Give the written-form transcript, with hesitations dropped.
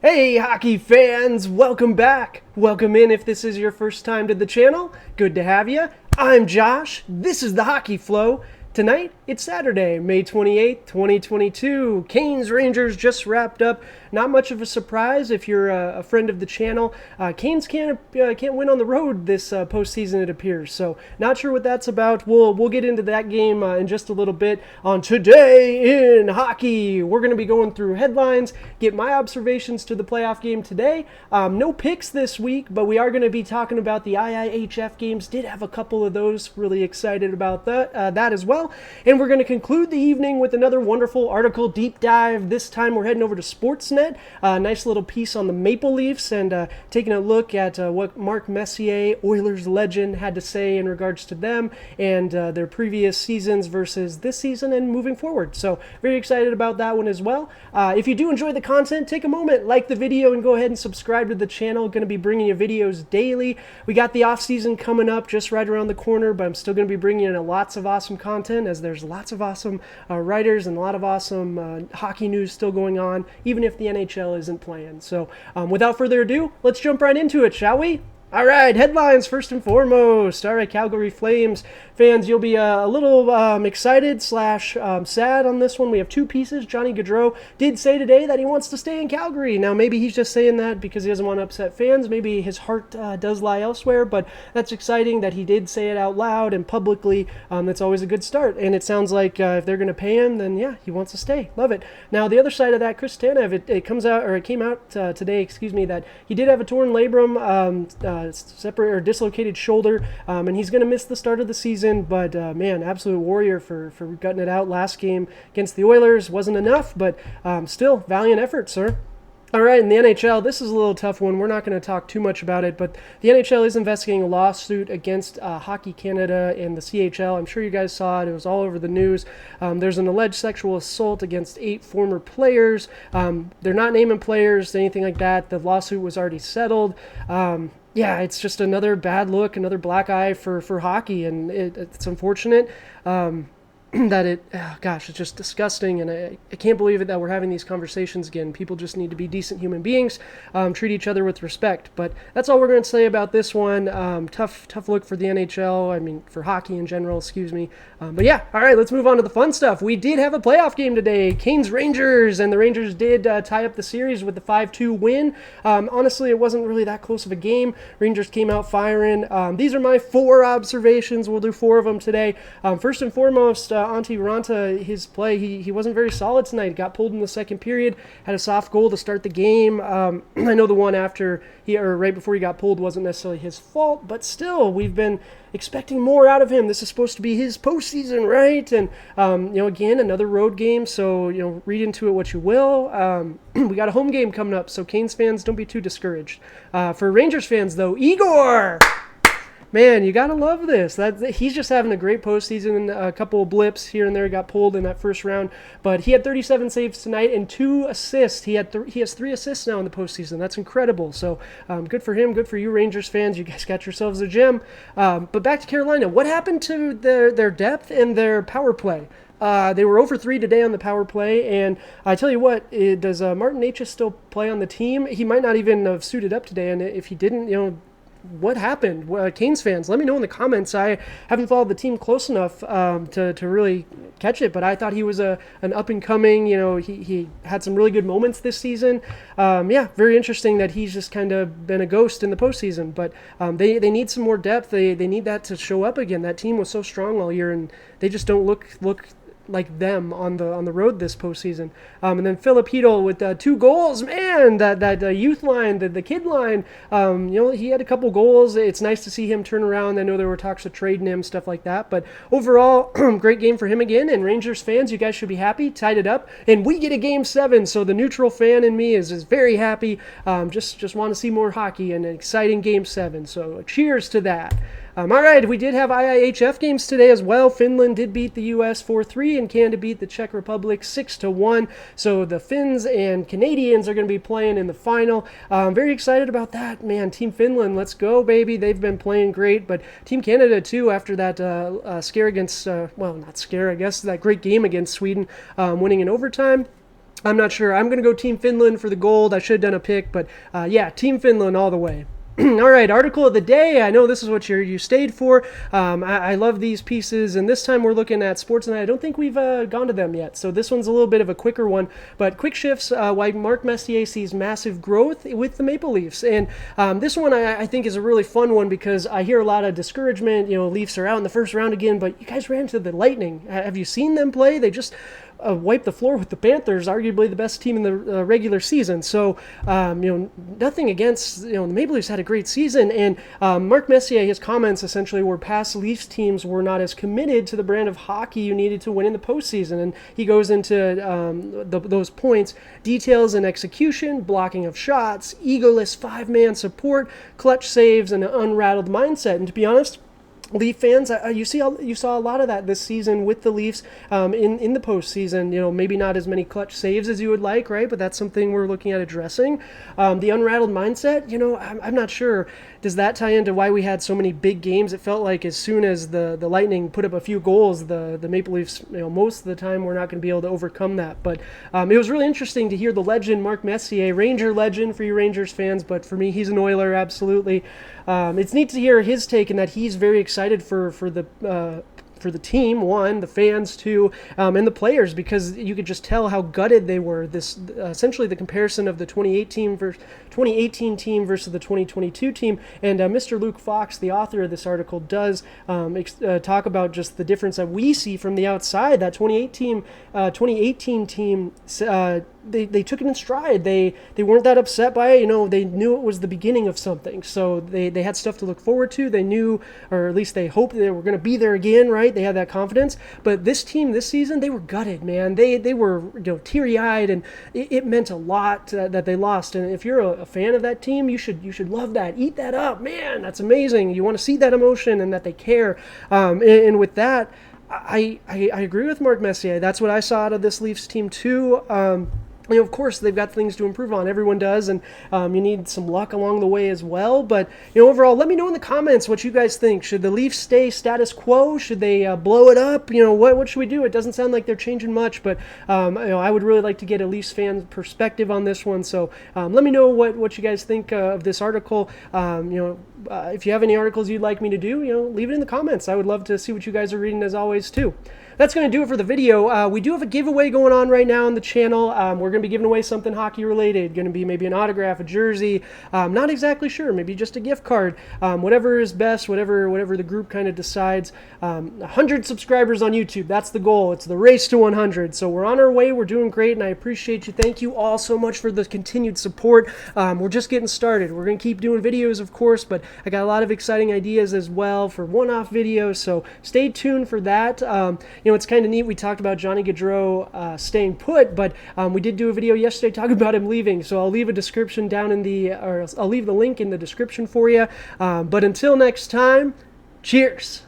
Hey hockey fans, welcome back. Welcome in if this is your first time to the channel. Good to have you. I'm Josh. This is the Hockey Flow. Tonight, it's Saturday, May 28th, 2022. Canes Rangers just wrapped up. Not much of a surprise if you're a friend of the channel. Canes can't win on the road this postseason, it appears. So, not sure what that's about. We'll get into that game in just a little bit. On Today in Hockey, we're going to be going through headlines, get my observations to the playoff game today. No picks this week, but we are going to be talking about the IIHF games. Did have a couple of those. Really excited about that as well. And we're going to conclude the evening with another wonderful article deep dive. This time we're heading over to Sportsnet. Nice little piece on the Maple Leafs and taking a look at what Mark Messier, Oilers legend, had to say in regards to them and their previous seasons versus this season and moving forward. So very excited about that one as well. If you do enjoy the content, take a moment, like the video, and go ahead and subscribe to the channel. Going to be bringing you videos daily. We got the off season coming up just right around the corner, but I'm still going to be bringing you lots of awesome content as there's lots of awesome writers and a lot of awesome hockey news still going on, even if the NHL isn't playing. So without further ado, let's jump right into it, shall we? All right, headlines first and foremost. All right, Calgary Flames fans, you'll be a little excited / sad on this one. We have two pieces. Johnny Gaudreau did say today that he wants to stay in Calgary. Now, maybe he's just saying that because he doesn't want to upset fans. Maybe his heart does lie elsewhere, but that's exciting that he did say it out loud and publicly. That's always a good start, and it sounds like if they're going to pay him, then yeah, he wants to stay. Love it. Now, the other side of that, Chris Tanev, it came out today, that he did have a torn labrum, separate or dislocated shoulder, and he's going to miss the start of the season, but man, absolute warrior for gutting it out last game against the Oilers. Wasn't enough, but still valiant effort, sir. All right, in the NHL, this is a little tough one. We're not going to talk too much about it, but the NHL is investigating a lawsuit against Hockey Canada and the CHL. I'm sure you guys saw it. It was all over the news. There's an alleged sexual assault against 8 former players. They're not naming players, anything like that. The lawsuit was already settled. Yeah, it's just another bad look, another black eye for hockey, and it's unfortunate that it's just disgusting, and I can't believe it that we're having these conversations again. People just need to be decent human beings, treat each other with respect. But that's all we're going to say about this one. Tough look for the NHL, I mean, for hockey in general, excuse me. But yeah, all right, let's move on to the fun stuff. We did have a playoff game today, Canes Rangers, and the Rangers did tie up the series with the 5-2 win. Honestly, it wasn't really that close of a game. Rangers came out firing. These are my 4 observations. We'll do 4 of them today. First and foremost, Antti Ranta, his play, he wasn't very solid tonight. He got pulled in the second period, had a soft goal to start the game. I know the one after right before he got pulled wasn't necessarily his fault, but still, we've been expecting more out of him. This is supposed to be his postseason, right? And again, another road game, so read into it what you will. We got a home game coming up, so Canes fans, don't be too discouraged. For Rangers fans, though, Igor. Man, you gotta love this. He's just having a great postseason. A couple of blips here and there, got pulled in that first round, but he had 37 saves tonight and 2 assists. He has 3 assists now in the postseason. That's incredible. So good for him. Good for you, Rangers fans. You guys got yourselves a gem. But back to Carolina. What happened to their depth and their power play? They were over 3 today on the power play, and I tell you what, does Martin Necas still play on the team? He might not even have suited up today, and if he didn't, what happened? Canes fans, let me know in the comments. I haven't followed the team close enough to really catch it, but I thought he was an up-and-coming, he had some really good moments this season. Yeah, very interesting that he's just kind of been a ghost in the postseason, but they need some more depth. They need that to show up again. That team was so strong all year, and they just don't look like them on the road this postseason. And then Philip Hedl with 2 goals. Man, that youth line, the kid line, he had a couple goals. It's nice to see him turn around. I know there were talks of trading him, stuff like that. But overall, great game for him again. And Rangers fans, you guys should be happy. Tied it up. And we get a Game 7, so the neutral fan in me is very happy. Just want to see more hockey and an exciting Game 7. So cheers to that. All right, we did have IIHF games today as well. Finland did beat the U.S. 4-3, and Canada beat the Czech Republic 6-1. So the Finns and Canadians are going to be playing in the final. Very excited about that, man. Team Finland, let's go, baby. They've been playing great, but Team Canada too. After that scare against, not scare, I guess that great game against Sweden, winning in overtime. I'm not sure. I'm going to go Team Finland for the gold. I should have done a pick, but yeah, Team Finland all the way. All right, article of the day. I know this is what you stayed for. I love these pieces, and this time we're looking at Sportsnet. I don't think we've gone to them yet, so this one's a little bit of a quicker one. But quick shifts, why Mark Messier sees massive growth with the Maple Leafs. And this one I think is a really fun one because I hear a lot of discouragement. Leafs are out in the first round again, but you guys ran into the Lightning. Have you seen them play? They just wiped the floor with the Panthers, arguably the best team in the regular season. So, nothing against, the Maple Leafs had a great season. And Mark Messier, his comments essentially were past Leafs teams were not as committed to the brand of hockey you needed to win in the postseason. And he goes into those points, details and execution, blocking of shots, egoless five-man support, clutch saves, and an unrattled mindset. And to be honest, Leaf fans, you saw a lot of that this season with the Leafs in the postseason. Maybe not as many clutch saves as you would like, right? But that's something we're looking at addressing. The unrattled mindset, I'm not sure. Does that tie into why we had so many big games? It felt like as soon as the Lightning put up a few goals, the Maple Leafs, most of the time we're not going to be able to overcome that. But it was really interesting to hear the legend, Mark Messier, Ranger legend for you Rangers fans, but for me, he's an Oiler, absolutely. It's neat to hear his take and that he's very excited for the team, one, the fans, two, and the players, because you could just tell how gutted they were. This essentially the comparison of the 2018 team versus the 2022 team. And Mr. Luke Fox, the author of this article, does talk about just the difference that we see from the outside. That 2018 team, they took it in stride. They weren't that upset by it. They knew it was the beginning of something. So they had stuff to look forward to. They knew, or at least they hoped they were going to be there again, right? They had that confidence. But this team this season, they were gutted, man. They were teary-eyed, and it meant a lot that they lost. And if you're a fan of that team, you should love that. Eat that up, man. That's amazing. You want to see that emotion and that they care. And with that, I agree with Mark Messier. That's what I saw out of this Leafs team too. Of course, they've got things to improve on. Everyone does, and you need some luck along the way as well. But, overall, let me know in the comments what you guys think. Should the Leafs stay status quo? Should they blow it up? What should we do? It doesn't sound like they're changing much, but, I would really like to get a Leafs fan perspective on this one. So let me know what you guys think of this article. If you have any articles you'd like me to do, leave it in the comments. I would love to see what you guys are reading as always, too. That's going to do it for the video. We do have a giveaway going on right now on the channel. We're going to be giving away something hockey related. Going to be maybe an autograph, a jersey. Not exactly sure. Maybe just a gift card. Whatever is best, whatever the group kind of decides. 100 subscribers on YouTube. That's the goal. It's the race to 100. So we're on our way. We're doing great, and I appreciate you. Thank you all so much for the continued support. We're just getting started. We're going to keep doing videos, of course, but I got a lot of exciting ideas as well for one-off videos. So stay tuned for that. It's kind of neat. We talked about Johnny Gaudreau staying put, but we did do a video yesterday talking about him leaving. So I'll leave a description I'll leave the link in the description for you. But until next time, cheers.